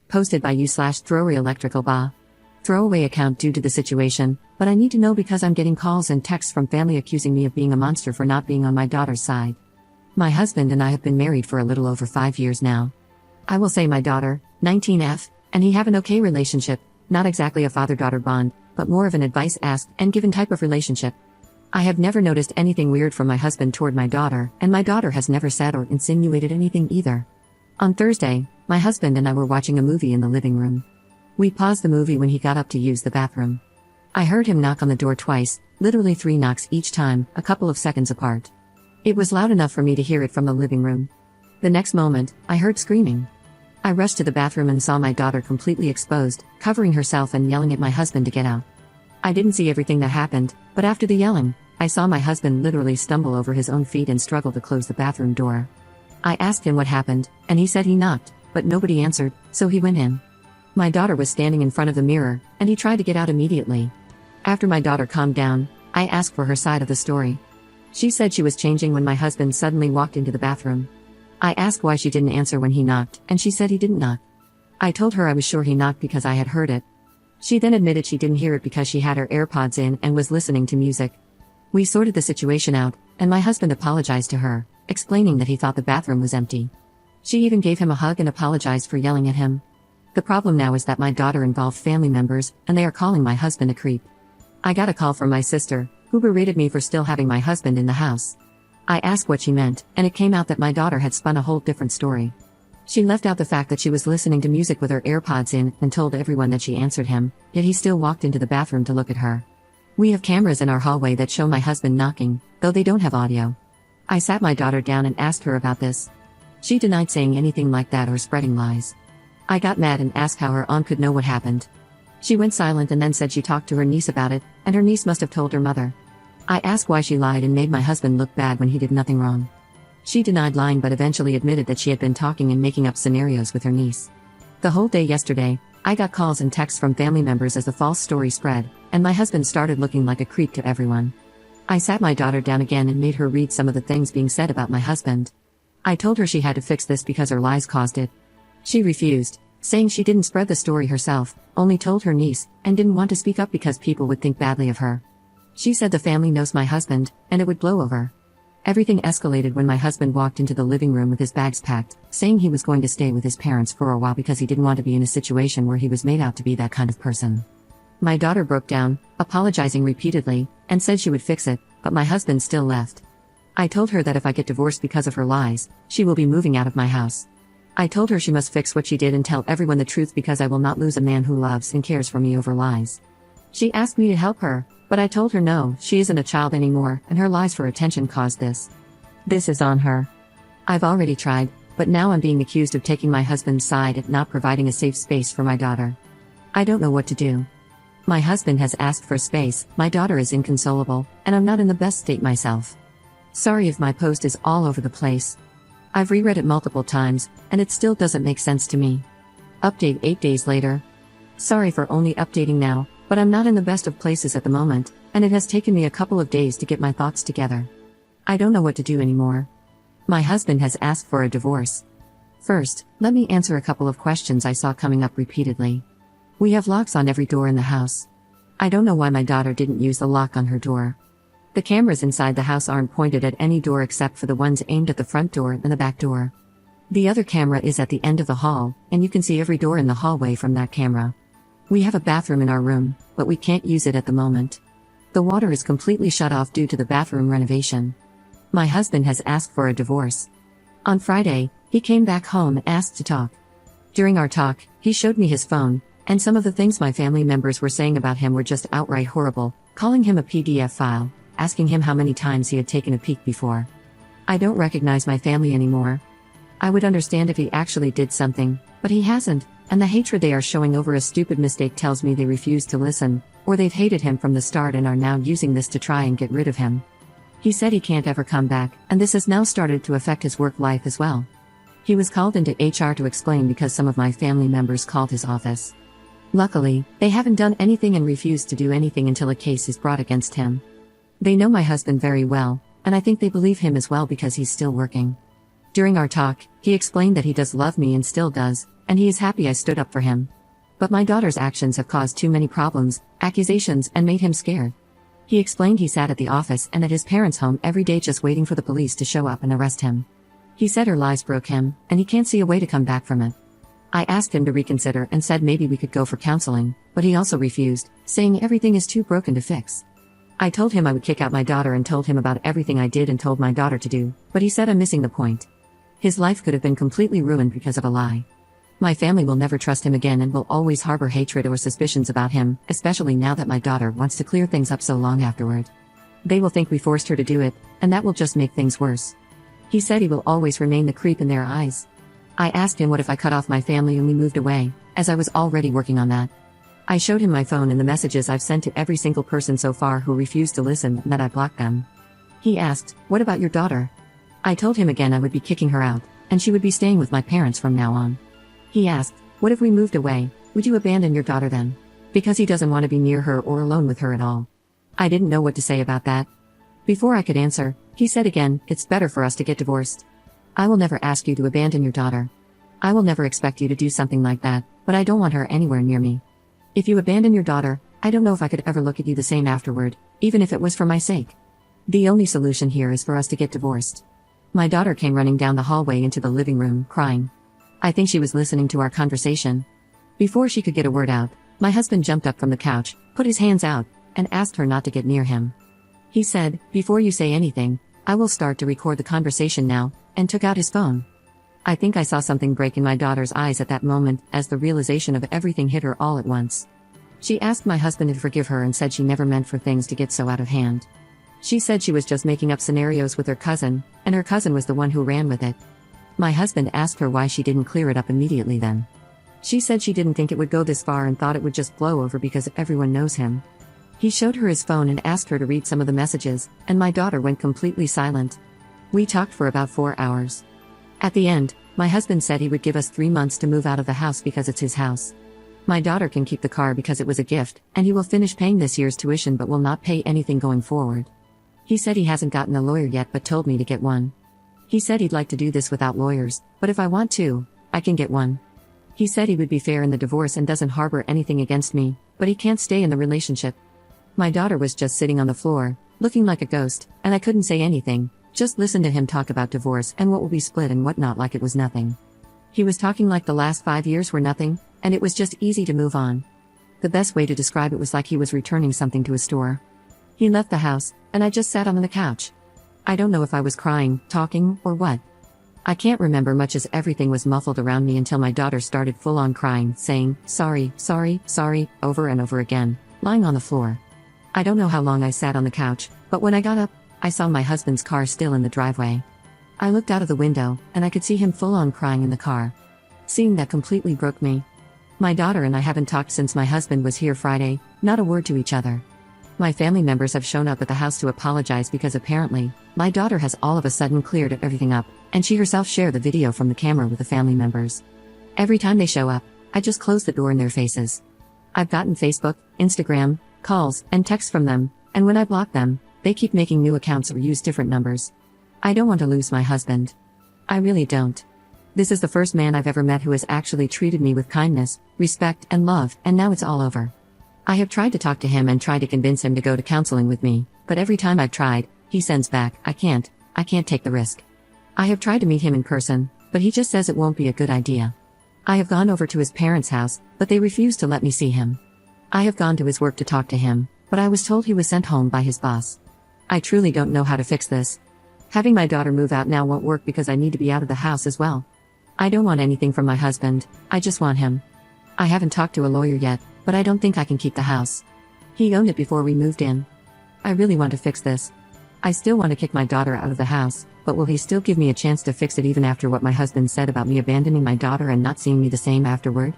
Posted by you/throwaway electrical ba. Throwaway account due to the situation, but I need to know because I'm getting calls and texts from family accusing me of being a monster for not being on my daughter's side. My husband and I have been married for a little over 5 years now. I will say my daughter, 19F, and he have an okay relationship, not exactly a father-daughter bond, but more of an advice asked and given type of relationship. I have never noticed anything weird from my husband toward my daughter, and my daughter has never said or insinuated anything either. On Thursday, my husband and I were watching a movie in the living room. We paused the movie when he got up to use the bathroom. I heard him knock on the door twice, literally 3 knocks each time, a couple of seconds apart. It was loud enough for me to hear it from the living room. The next moment, I heard screaming. I rushed to the bathroom and saw my daughter completely exposed, covering herself and yelling at my husband to get out. I didn't see everything that happened, but after the yelling, I saw my husband literally stumble over his own feet and struggle to close the bathroom door. I asked him what happened, and he said he knocked, but nobody answered, so he went in. My daughter was standing in front of the mirror, and he tried to get out immediately. After my daughter calmed down, I asked for her side of the story. She said she was changing when my husband suddenly walked into the bathroom. I asked why she didn't answer when he knocked, and she said he didn't knock. I told her I was sure he knocked because I had heard it. She then admitted she didn't hear it because she had her AirPods in and was listening to music. We sorted the situation out, and my husband apologized to her, explaining that he thought the bathroom was empty. She even gave him a hug and apologized for yelling at him. The problem now is that my daughter involved family members, and they are calling my husband a creep. I got a call from my sister, who berated me for still having my husband in the house. I asked what she meant, and it came out that my daughter had spun a whole different story. She left out the fact that she was listening to music with her AirPods in and told everyone that she answered him, yet he still walked into the bathroom to look at her. We have cameras in our hallway that show my husband knocking, though they don't have audio. I sat my daughter down and asked her about this. She denied saying anything like that or spreading lies. I got mad and asked how her aunt could know what happened. She went silent and then said she talked to her niece about it, and her niece must have told her mother. I asked why she lied and made my husband look bad when he did nothing wrong. She denied lying but eventually admitted that she had been talking and making up scenarios with her niece. The whole day yesterday, I got calls and texts from family members as the false story spread, and my husband started looking like a creep to everyone. I sat my daughter down again and made her read some of the things being said about my husband. I told her she had to fix this because her lies caused it. She refused, saying she didn't spread the story herself, only told her niece, and didn't want to speak up because people would think badly of her. She said the family knows my husband, and it would blow over. Everything escalated when my husband walked into the living room with his bags packed, saying he was going to stay with his parents for a while because he didn't want to be in a situation where he was made out to be that kind of person. My daughter broke down, apologizing repeatedly, and said she would fix it, but my husband still left. I told her that if I get divorced because of her lies, she will be moving out of my house. I told her she must fix what she did and tell everyone the truth because I will not lose a man who loves and cares for me over lies. She asked me to help her, but I told her no, she isn't a child anymore, and her lies for attention caused this. This is on her. I've already tried, but now I'm being accused of taking my husband's side and not providing a safe space for my daughter. I don't know what to do. My husband has asked for space, my daughter is inconsolable, and I'm not in the best state myself. Sorry if my post is all over the place. I've reread it multiple times, and it still doesn't make sense to me. Update 8 days later. Sorry for only updating now, but I'm not in the best of places at the moment, and it has taken me a couple of days to get my thoughts together. I don't know what to do anymore. My husband has asked for a divorce. First, let me answer a couple of questions I saw coming up repeatedly. We have locks on every door in the house. I don't know why my daughter didn't use the lock on her door. The cameras inside the house aren't pointed at any door except for the ones aimed at the front door and the back door. The other camera is at the end of the hall, and you can see every door in the hallway from that camera. We have a bathroom in our room, but we can't use it at the moment. The water is completely shut off due to the bathroom renovation. My husband has asked for a divorce. On Friday, he came back home and asked to talk. During our talk, he showed me his phone, and some of the things my family members were saying about him were just outright horrible, calling him a PDF file, asking him how many times he had taken a peek before. I don't recognize my family anymore. I would understand if he actually did something, but he hasn't, and the hatred they are showing over a stupid mistake tells me they refuse to listen, or they've hated him from the start and are now using this to try and get rid of him. He said he can't ever come back, and this has now started to affect his work life as well. He was called into HR to explain because some of my family members called his office. Luckily, they haven't done anything and refused to do anything until a case is brought against him. They know my husband very well, and I think they believe him as well because he's still working. During our talk, he explained that he does love me and still does, and he is happy I stood up for him. But my daughter's actions have caused too many problems, accusations, and made him scared. He explained he sat at the office and at his parents' home every day just waiting for the police to show up and arrest him. He said her lies broke him, and he can't see a way to come back from it. I asked him to reconsider and said maybe we could go for counseling, but he also refused, saying everything is too broken to fix. I told him I would kick out my daughter and told him about everything I did and told my daughter to do, but he said I'm missing the point. His life could have been completely ruined because of a lie. My family will never trust him again and will always harbor hatred or suspicions about him, especially now that my daughter wants to clear things up so long afterward. They will think we forced her to do it, and that will just make things worse. He said he will always remain the creep in their eyes. I asked him what if I cut off my family and we moved away, as I was already working on that. I showed him my phone and the messages I've sent to every single person so far who refused to listen and that I blocked them. He asked, "What about your daughter?" I told him again I would be kicking her out, and she would be staying with my parents from now on. He asked, "What if we moved away, would you abandon your daughter then?" Because he doesn't want to be near her or alone with her at all. I didn't know what to say about that. Before I could answer, he said again, "It's better for us to get divorced. I will never ask you to abandon your daughter. I will never expect you to do something like that, but I don't want her anywhere near me. If you abandon your daughter, I don't know if I could ever look at you the same afterward, even if it was for my sake. The only solution here is for us to get divorced." My daughter came running down the hallway into the living room, crying. I think she was listening to our conversation. Before she could get a word out, my husband jumped up from the couch, put his hands out, and asked her not to get near him. He said, "Before you say anything, I will start to record the conversation now," and took out his phone. I think I saw something break in my daughter's eyes at that moment as the realization of everything hit her all at once. She asked my husband to forgive her and said she never meant for things to get so out of hand. She said she was just making up scenarios with her cousin, and her cousin was the one who ran with it. My husband asked her why she didn't clear it up immediately then. She said she didn't think it would go this far and thought it would just blow over because everyone knows him. He showed her his phone and asked her to read some of the messages, and my daughter went completely silent. We talked for about 4 hours. At the end, my husband said he would give us 3 months to move out of the house because it's his house. My daughter can keep the car because it was a gift, and he will finish paying this year's tuition but will not pay anything going forward. He said he hasn't gotten a lawyer yet but told me to get one. He said he'd like to do this without lawyers, but if I want to, I can get one. He said he would be fair in the divorce and doesn't harbor anything against me, but he can't stay in the relationship. My daughter was just sitting on the floor, looking like a ghost, and I couldn't say anything, just listen to him talk about divorce and what will be split and whatnot like it was nothing. He was talking like the last 5 years were nothing, and it was just easy to move on. The best way to describe it was like he was returning something to a store. He left the house, and I just sat on the couch. I don't know if I was crying, talking, or what. I can't remember much as everything was muffled around me until my daughter started full-on crying, saying, "Sorry, sorry, sorry," over and over again, lying on the floor. I don't know how long I sat on the couch, but when I got up, I saw my husband's car still in the driveway. I looked out of the window, and I could see him full-on crying in the car. Seeing that completely broke me. My daughter and I haven't talked since my husband was here Friday, not a word to each other. My family members have shown up at the house to apologize because apparently, my daughter has all of a sudden cleared everything up, and she herself shared the video from the camera with the family members. Every time they show up, I just close the door in their faces. I've gotten Facebook, Instagram, calls, and texts from them, and when I block them, they keep making new accounts or use different numbers. I don't want to lose my husband. I really don't. This is the first man I've ever met who has actually treated me with kindness, respect, and love, and now it's all over. I have tried to talk to him and tried to convince him to go to counseling with me, but every time I've tried, he sends back, I can't take the risk. I have tried to meet him in person, but he just says it won't be a good idea. I have gone over to his parents' house, but they refuse to let me see him. I have gone to his work to talk to him, but I was told he was sent home by his boss. I truly don't know how to fix this. Having my daughter move out now won't work because I need to be out of the house as well. I don't want anything from my husband, I just want him. I haven't talked to a lawyer yet, but I don't think I can keep the house. He owned it before we moved in. I really want to fix this. I still want to kick my daughter out of the house, but will he still give me a chance to fix it even after what my husband said about me abandoning my daughter and not seeing me the same afterward?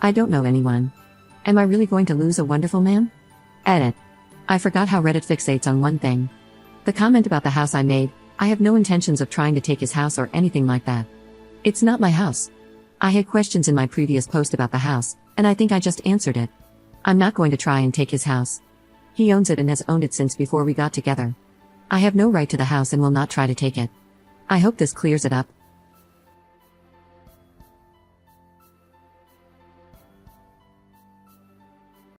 I don't know anyone. Am I really going to lose a wonderful man? Edit. I forgot how Reddit fixates on one thing. The comment about the house I made, I have no intentions of trying to take his house or anything like that. It's not my house. I had questions in my previous post about the house, and I think I just answered it. I'm not going to try and take his house. He owns it and has owned it since before we got together. I have no right to the house and will not try to take it. I hope this clears it up.